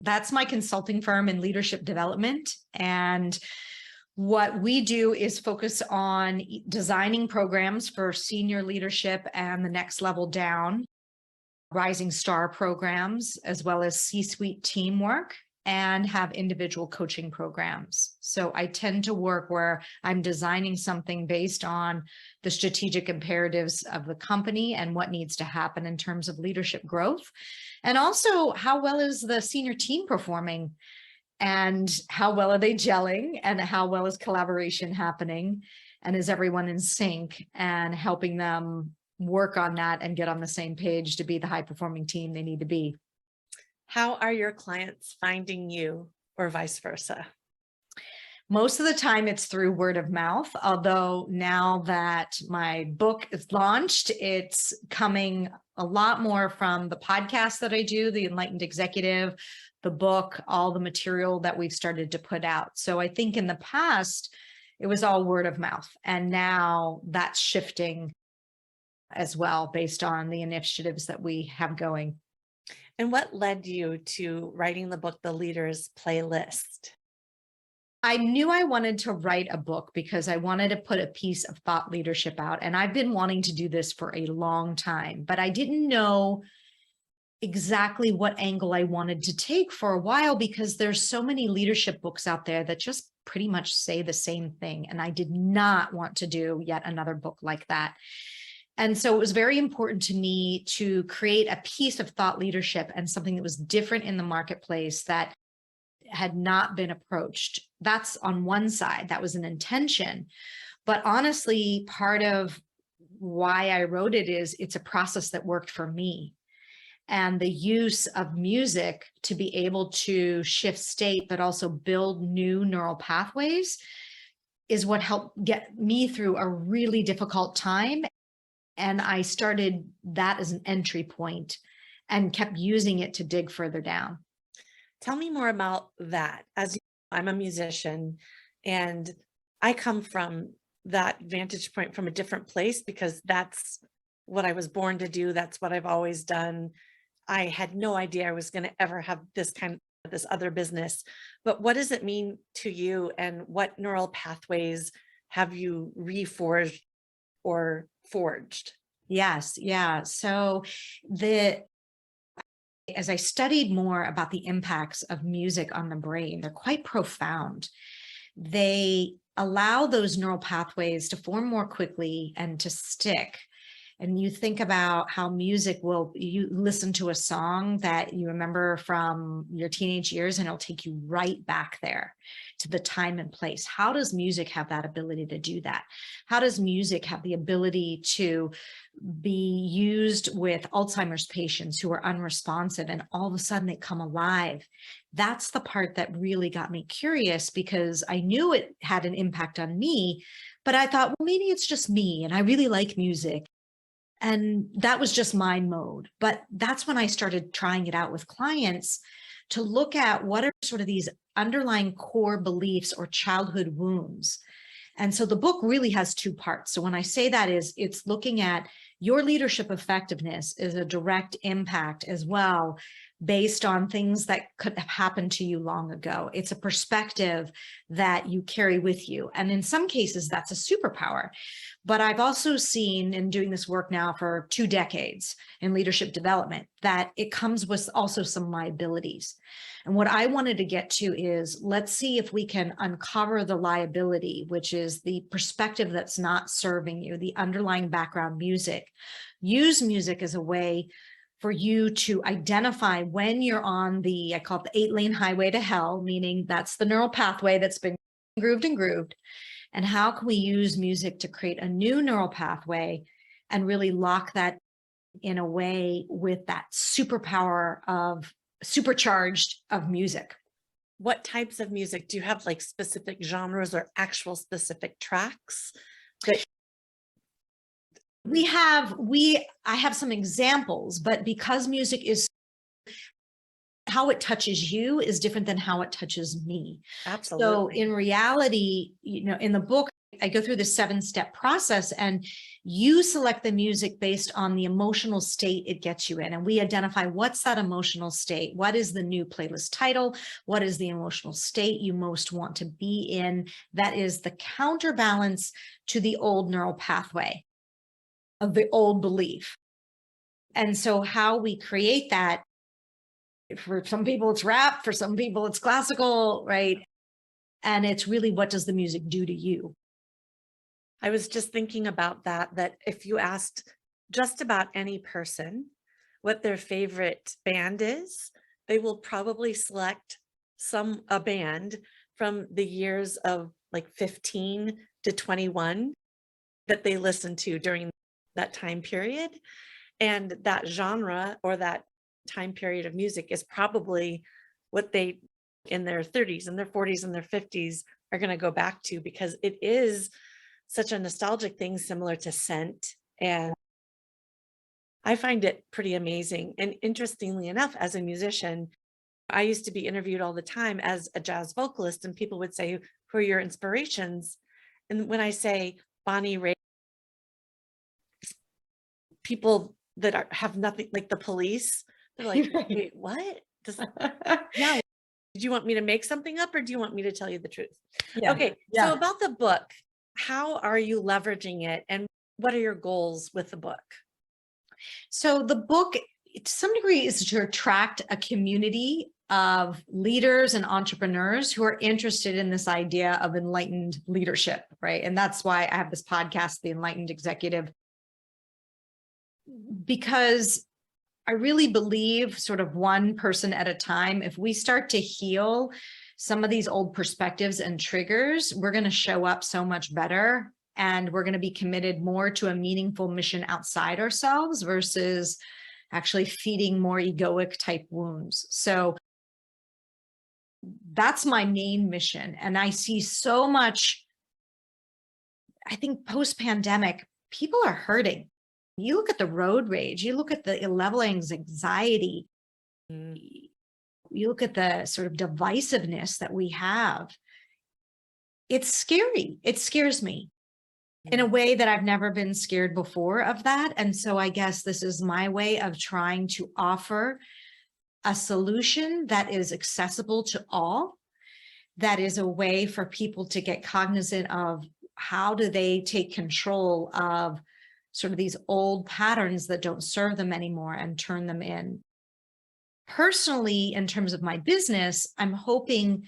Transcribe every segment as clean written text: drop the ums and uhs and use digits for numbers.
That's my consulting firm in leadership development. And what we do is focus on designing programs for senior leadership and the next level down, rising star programs, as well as C-suite teamwork, and have individual coaching programs. So I tend to work where I'm designing something based on the strategic imperatives of the company and what needs to happen in terms of leadership growth. And also, how well is the senior team performing? And how well are they gelling? And how well is collaboration happening? And is everyone in sync, and helping them work on that and get on the same page to be the high performing team they need to be. How are your clients finding you, or vice versa? Most of the time it's through word of mouth, although now that my book is launched, it's coming a lot more from the podcast that I do, The Enlightened Executive, the book, all the material that we've started to put out. So I think in the past, it was all word of mouth, and now that's shifting as well based on the initiatives that we have going. And what led you to writing the book, The Leaders Playlist? I knew I wanted to write a book because I wanted to put a piece of thought leadership out. And I've been wanting to do this for a long time, but I didn't know exactly what angle I wanted to take for a while, because there's so many leadership books out there that just pretty much say the same thing. And I did not want to do yet another book like that. And so it was very important to me to create a piece of thought leadership and something that was different in the marketplace that had not been approached. That's on one side, that was an intention. But honestly, part of why I wrote it is it's a process that worked for me. And the use of music to be able to shift state, but also build new neural pathways, is what helped get me through a really difficult time. And I started that as an entry point and kept using it to dig further down. Tell me more about that. As I'm a musician, and I come from that vantage point from a different place, because that's what I was born to do. That's what I've always done. I had no idea I was going to ever have this other business. But what does it mean to you, and what neural pathways have you reforged or forged? Yes, yeah. So as I studied more about the impacts of music on the brain, they're quite profound. They allow those neural pathways to form more quickly and to stick. And you think about how music you listen to a song that you remember from your teenage years, and it'll take you right back there to the time and place. How does music have that ability to do that? How does music have the ability to be used with Alzheimer's patients who are unresponsive, and all of a sudden they come alive? That's the part that really got me curious, because I knew it had an impact on me, but I thought, well, maybe it's just me and I really like music. And that was just my mode. But that's when I started trying it out with clients to look at what are sort of these underlying core beliefs or childhood wounds. And so the book really has two parts. So when I say that, it's looking at your leadership effectiveness is a direct impact as well, based on things that could have happened to you long ago. It's a perspective that you carry with you. And in some cases, that's a superpower. But I've also seen, in doing this work now for 2 decades in leadership development, that it comes with also some liabilities. And what I wanted to get to is, let's see if we can uncover the liability, which is the perspective that's not serving you, the underlying background music. Use music as a way for you to identify when you're on I call it the 8-lane highway to hell, meaning that's the neural pathway that's been grooved and grooved. And how can we use music to create a new neural pathway and really lock that in a way with that superpower of supercharged of music? What types of music? Do you have like specific genres or actual specific tracks? I have some examples, but because music is, how it touches you is different than how it touches me. Absolutely. So in reality, in the book, I go through the 7-step process, and you select the music based on the emotional state it gets you in. And we identify what's that emotional state? What is the new playlist title? What is the emotional state you most want to be in? That is the counterbalance to the old neural pathway of the old belief. And so how we create that, for some people it's rap, for some people it's classical, right? And it's really, what does the music do to you? I was just thinking about that if you asked just about any person what their favorite band is, they will probably select a band from the years of like 15 to 21 that they listened to during that time period. And that genre or that time period of music is probably what they, in their 30s and their 40s and their 50s, are going to go back to, because it is such a nostalgic thing, similar to scent. And I find it pretty amazing. And interestingly enough, as a musician, I used to be interviewed all the time as a jazz vocalist, and people would say, who are your inspirations? And when I say Bonnie Raitt, people that have nothing, like the Police, they're like, wait, what? Yeah. Did you want me to make something up, or do you want me to tell you the truth? Yeah. Okay. Yeah. So about the book, how are you leveraging it, and what are your goals with the book? So the book, to some degree, is to attract a community of leaders and entrepreneurs who are interested in this idea of enlightened leadership, right? And that's why I have this podcast, The Enlightened Executive, because I really believe, sort of one person at a time, if we start to heal some of these old perspectives and triggers, we're going to show up so much better. And we're going to be committed more to a meaningful mission outside ourselves versus actually feeding more egoic type wounds. So that's my main mission. And I see so much, I think post-pandemic, people are hurting. You look at the road rage, you look at the level of anxiety, you look at the sort of divisiveness that we have. It's scary. It scares me in a way that I've never been scared before of that. And so I guess this is my way of trying to offer a solution that is accessible to all, that is a way for people to get cognizant of how do they take control of sort of these old patterns that don't serve them anymore and turn them in. Personally, in terms of my business, I'm hoping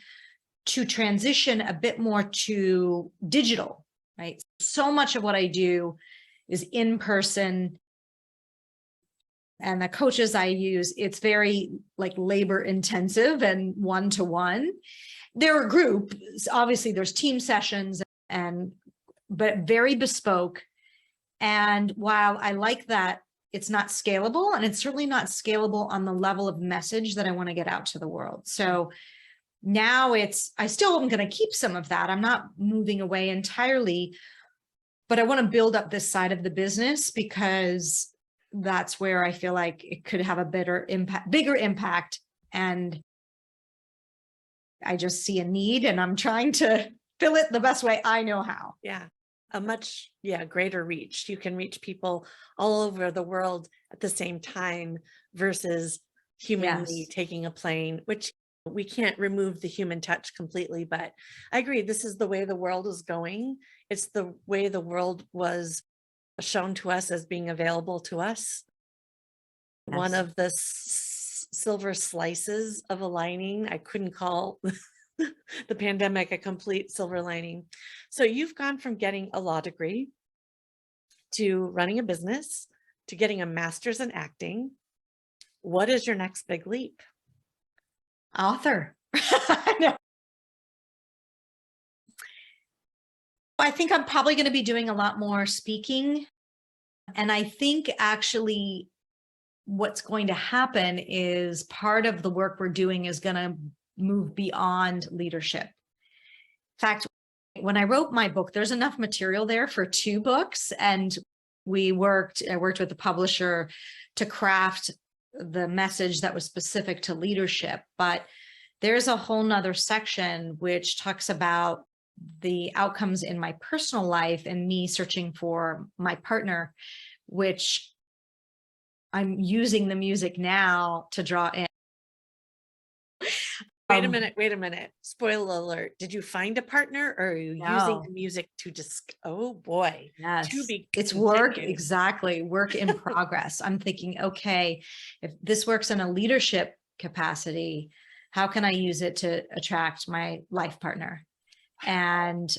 to transition a bit more to digital, right? So much of what I do is in person, and the coaches I use, it's very like labor intensive and one-to-one. There are groups, obviously there's team sessions, but very bespoke. And while I like that, it's not scalable, and it's certainly not scalable on the level of message that I want to get out to the world. So now I still am going to keep some of that. I'm not moving away entirely, but I want to build up this side of the business, because that's where I feel like it could have a bigger impact. And I just see a need, and I'm trying to fill it the best way I know how. Yeah. A much greater reach. You can reach people all over the world at the same time versus humanly taking a plane, which we can't remove the human touch completely. But I agree, this is the way the world is going. It's the way the world was shown to us as being available to us. One of the silver slices of a lining, I couldn't call the pandemic a complete silver lining. So you've gone from getting a law degree to running a business to getting a master's in acting. What is your next big leap? Author. I think I'm probably going to be doing a lot more speaking. And I think actually what's going to happen is part of the work we're doing is going to move beyond leadership. In fact, when I wrote my book, there's enough material there for 2 books. And I worked with the publisher to craft the message that was specific to leadership. But there's a whole nother section which talks about the outcomes in my personal life and me searching for my partner, which I'm using the music now to draw in. Wait a minute, wait a minute. Spoiler alert. Did you find a partner or are you using No, the music to just, oh boy, to yes, be it's work, continued. exactly, work in progress. I'm thinking, okay, if this works in a leadership capacity, how can I use it to attract my life partner? And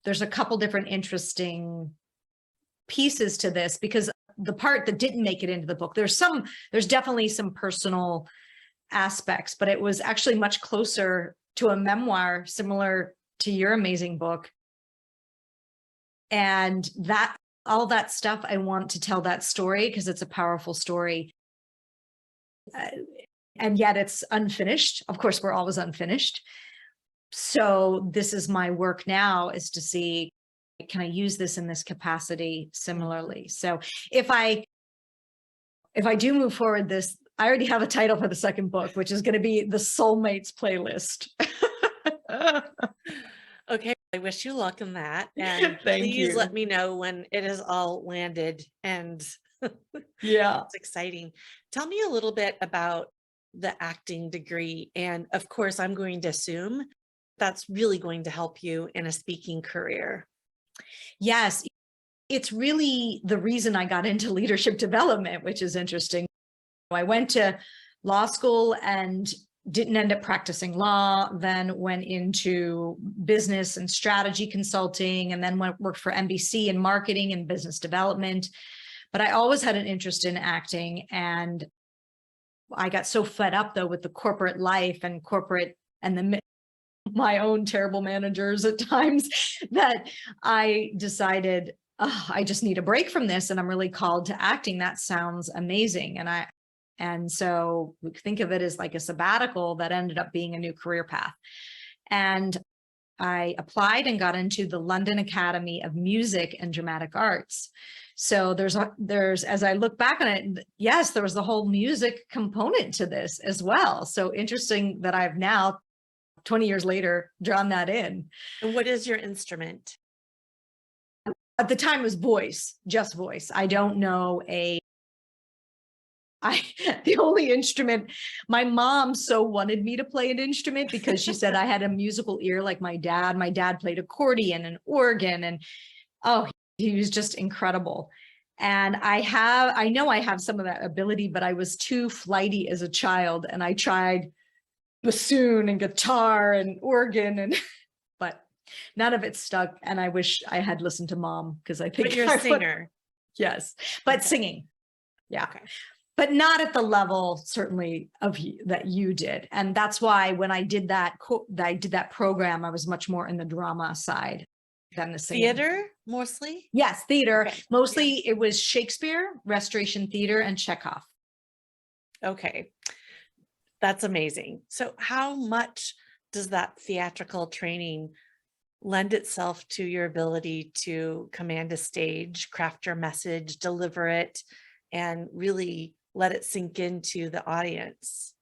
there's a couple different interesting pieces to this, because the part that didn't make it into the book, there's definitely some personal aspects, but it was actually much closer to a memoir similar to your amazing book. And that, all that stuff, I want to tell that story because it's a powerful story. Uh, and yet it's unfinished. Of course, we're always unfinished. So this is my work now, is to see, can I use this in this capacity similarly? So if I do move forward this, I already have a title for the second book, which is going to be The Soulmates Playlist. Okay, I wish you luck in that. And Thank please let you. me know when it is all landed and Yeah. it's exciting. Tell me a little bit about the acting degree. And of course, I'm going to assume that's really going to help you in a speaking career. Yes. It's really the reason I got into leadership development, which is interesting. I went to law school and didn't end up practicing law, then went into business and strategy consulting, and then worked for NBC in marketing and business development. But I always had an interest in acting. And I got so fed up though with the corporate life and my own terrible managers at times that I decided, oh, I just need a break from this and I'm really called to acting. That sounds amazing. And so we think of it as like a sabbatical that ended up being a new career path. And I applied and got into the London Academy of Music and Dramatic Arts. So there's, as I look back on it, yes, there was the whole music component to this as well. So interesting that I've now, 20 years later, drawn that in. And what is your instrument? At the time it was voice, just voice. I don't know the only instrument, my mom so wanted me to play an instrument because she said I had a musical ear like my dad. My dad played accordion and organ, and oh, he was just incredible. And I know I have some of that ability, but I was too flighty as a child, and I tried bassoon and guitar and organ, and but none of it stuck. And I wish I had listened to mom, because I think But you're a singer. Yes, but Okay. singing. Yeah. Okay. But not at the level certainly of that you did. And that's why when I did that program, I was much more in the drama side than the singing. Theater mostly? Yes, theater. Okay. Mostly it was Shakespeare, Restoration Theater, and Chekhov. Okay. That's amazing. So how much does that theatrical training lend itself to your ability to command a stage, craft your message, deliver it, and really let it sink into the audience?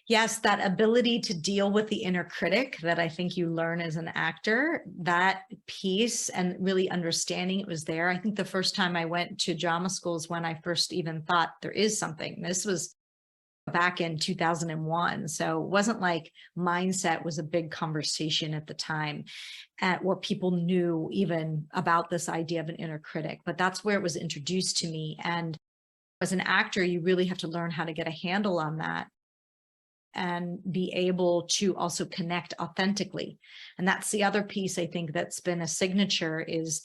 Yes, that ability to deal with the inner critic that I think you learn as an actor, that piece, and really understanding it was there. I think the first time I went to drama schools, when I first even thought there is something, this was back in 2001. So it wasn't like mindset was a big conversation at the time, where people knew even about this idea of an inner critic, but that's where it was introduced to me. And as an actor, you really have to learn how to get a handle on that and be able to also connect authentically. And that's the other piece I think that's been a signature, is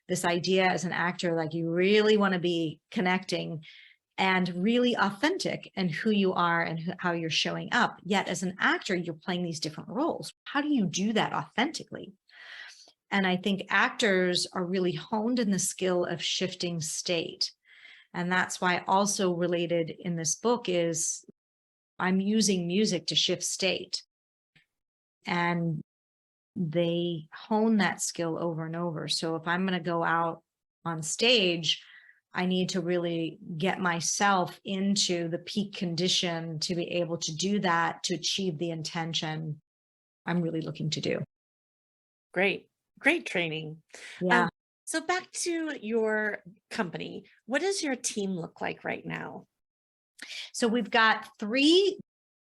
this idea as an actor, like you really want to be connecting and really authentic in who you are and how you're showing up. Yet as an actor, you're playing these different roles. How do you do that authentically? And I think actors are really honed in the skill of shifting state. And that's why also related in this book is I'm using music to shift state. And they hone that skill over and over. So if I'm going to go out on stage, I need to really get myself into the peak condition to be able to do that, to achieve the intention I'm really looking to do. Great, great training. Um, Yeah. so back to your company, what does your team look like right now? So we've got three,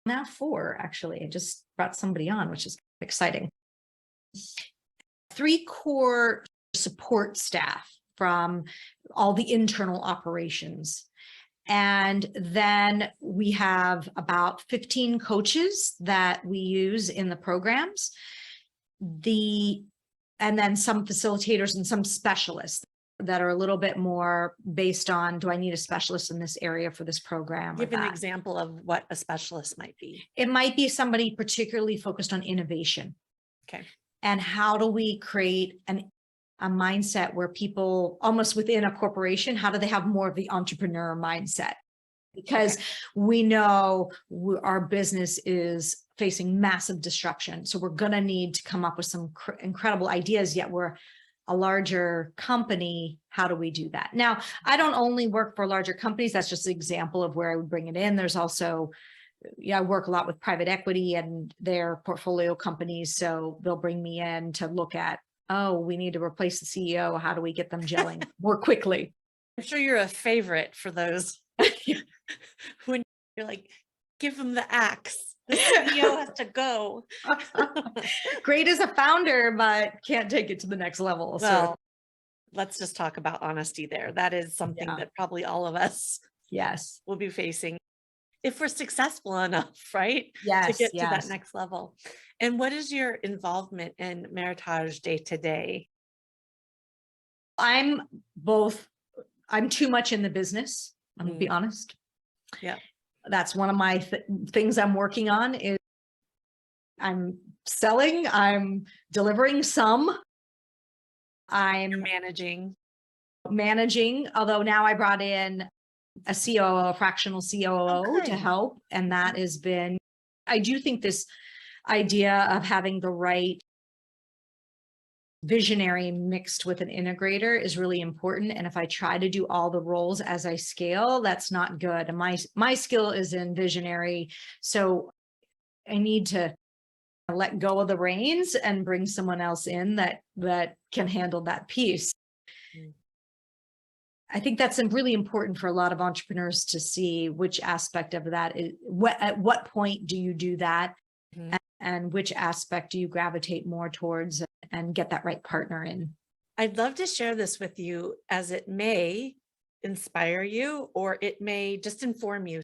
now four, actually. I just brought somebody on, which is exciting. Three core support staff from all the internal operations. And then we have about 15 coaches that we use in the programs. And then some facilitators and some specialists that are a little bit more based on, do I need a specialist in this area for this program or Give an that? example of what a specialist might be. It might be somebody particularly focused on innovation. Okay. And how do we create a mindset where people almost within a corporation, how do they have more of the entrepreneur mindset? Because we know our business is facing massive disruption. So we're going to need to come up with some incredible ideas, yet we're a larger company. How do we do that? Now, I don't only work for larger companies. That's just an example of where I would bring it in. There's also, I work a lot with private equity and their portfolio companies. So they'll bring me in to look at, oh, we need to replace the CEO. How do we get them gelling more quickly? I'm sure you're a favorite for those. When you're like, give them the axe. The CEO has to go. Great as a founder, but can't take it to the next level. Well, let's just talk about honesty there. That is something Yeah. that probably all of us Yes. will be facing if we're successful enough, right? To Yes. get to that Yes. next level. And what is your involvement in Meritage day to day? I'm too much in the business. I'm gonna be honest. Yeah. That's one of my things I'm working on is I'm selling, I'm delivering some. You're I'm managing. although now I brought in a COO, a fractional COO to good. help. And that has been, I do think this idea of having the right visionary mixed with an integrator is really important. And if I try to do all the roles as I scale, that's not good. And my skill is in visionary. So I need to let go of the reins and bring someone else in that can handle that piece. I think that's really important for a lot of entrepreneurs to see which aspect of that is at what point do you do that, and which aspect do you gravitate more towards and get that right partner in. I'd love to share this with you as it may inspire you or it may just inform you.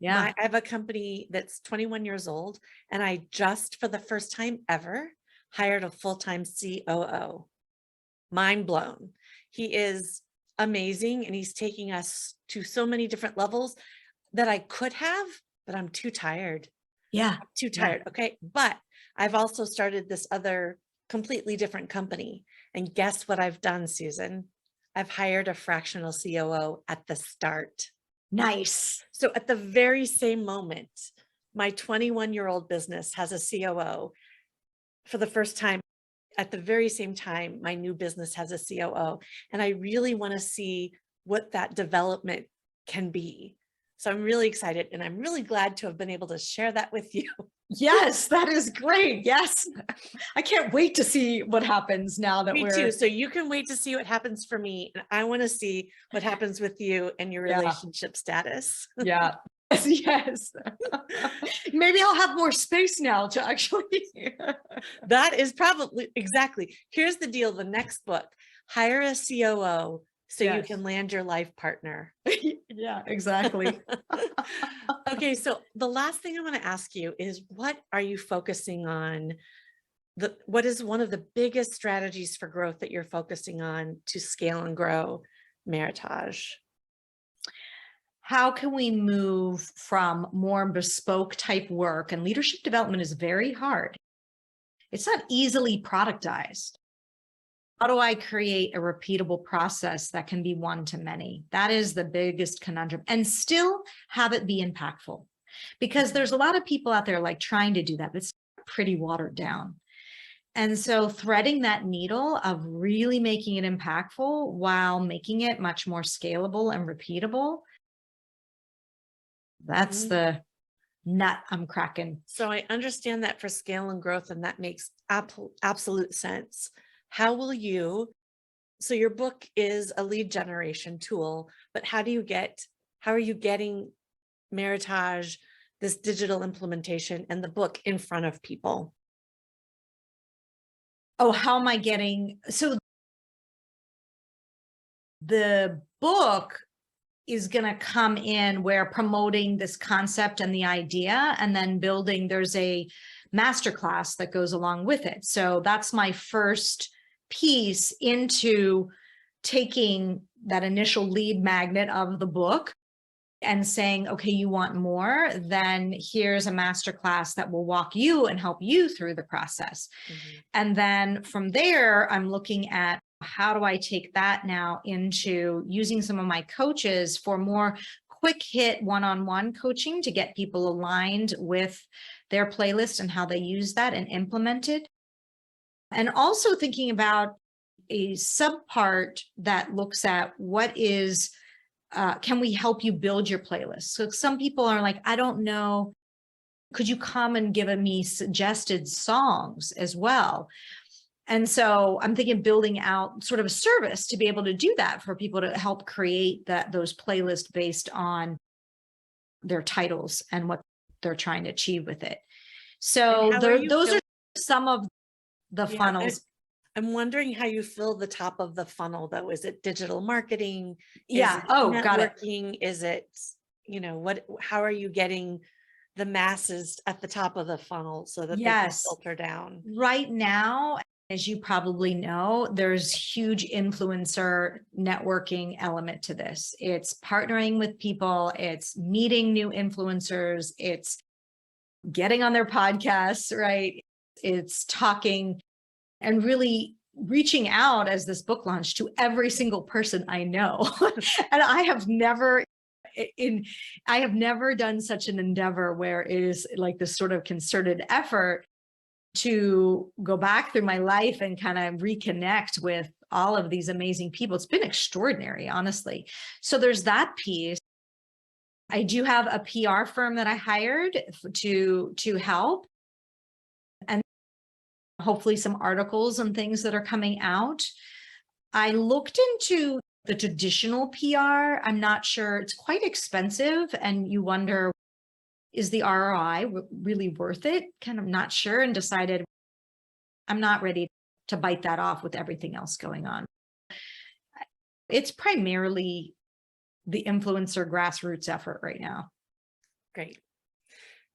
Yeah. I have a company that's 21 years old, and I just, for the first time ever, hired a full-time COO. Mind blown. He is amazing, and he's taking us to so many different levels that I could have, but I'm too tired. Yeah. I'm too tired. Okay. But I've also started this other completely different company. And guess what I've done, Susan? I've hired a fractional COO at the start. Nice. So at the very same moment, my 21-year-old business has a COO. For the first time, at the very same time, my new business has a COO. And I really want to see what that development can be. So I'm really excited, and I'm really glad to have been able to share that with you. Yes, that is great. Yes. I can't wait to see what happens now that Me too. So you can wait to see what happens for me. And I want to see what happens with you and your relationship status. Yeah. Yes. Maybe I'll have more space now to actually. That is probably exactly. Here's the deal. The next book, hire a COO so you can land your life partner. Yeah, exactly. Okay. So the last thing I want to ask you is, what are you focusing on? What is one of the biggest strategies for growth that you're focusing on to scale and grow Meritage? How can we move from more bespoke type work, and leadership development is very hard. It's not easily productized. How do I create a repeatable process that can be one to many? That is the biggest conundrum, and still have it be impactful, because there's a lot of people out there like trying to do that, but it's pretty watered down. And so threading that needle of really making it impactful while making it much more scalable and repeatable, that's nut I'm cracking. So I understand that for scale and growth, and that makes absolute sense. How will you, so your book is a lead generation tool, but how are you getting Meritage, this digital implementation and the book in front of people? Oh, how am I getting, so the book is going to come in where promoting this concept and the idea, and then building, there's a masterclass that goes along with it. So that's my first piece into taking that initial lead magnet of the book and saying, okay, you want more, then here's a masterclass that will walk you and help you through the process. Mhm. And then from there, I'm looking at how do I take that now into using some of my coaches for more quick hit one-on-one coaching to get people aligned with their playlist and how they use that and implement it. And also thinking about a subpart that looks at what is, can we help you build your playlist? So some people are like, I don't know, could you come and give me suggested songs as well? And so I'm thinking building out sort of a service to be able to do that for people to help create those playlists based on their titles and what they're trying to achieve with it. And So how are you those are some of the Yeah, funnels. I'm wondering how you fill the top of the funnel though. Is it digital marketing? Is Yeah. it Oh, got it. networking? Is it, how are you getting the masses at the top of the funnel so that they can Yes. filter down? Right now, as you probably know, there's huge influencer networking element to this. It's partnering with people, it's meeting new influencers, it's getting on their podcasts, right? It's talking and really reaching out as this book launched to every single person I know. And I have never done such an endeavor where it is like this sort of concerted effort to go back through my life and kind of reconnect with all of these amazing people. It's been extraordinary, honestly. So there's that piece. I do have a PR firm that I hired to help, and hopefully some articles and things that are coming out. I looked into the traditional PR. I'm not sure, it's quite expensive, and you wonder, is the ROI really worth it? Kind of not sure, and decided I'm not ready to bite that off with everything else going on. It's primarily the influencer grassroots effort right now. Great.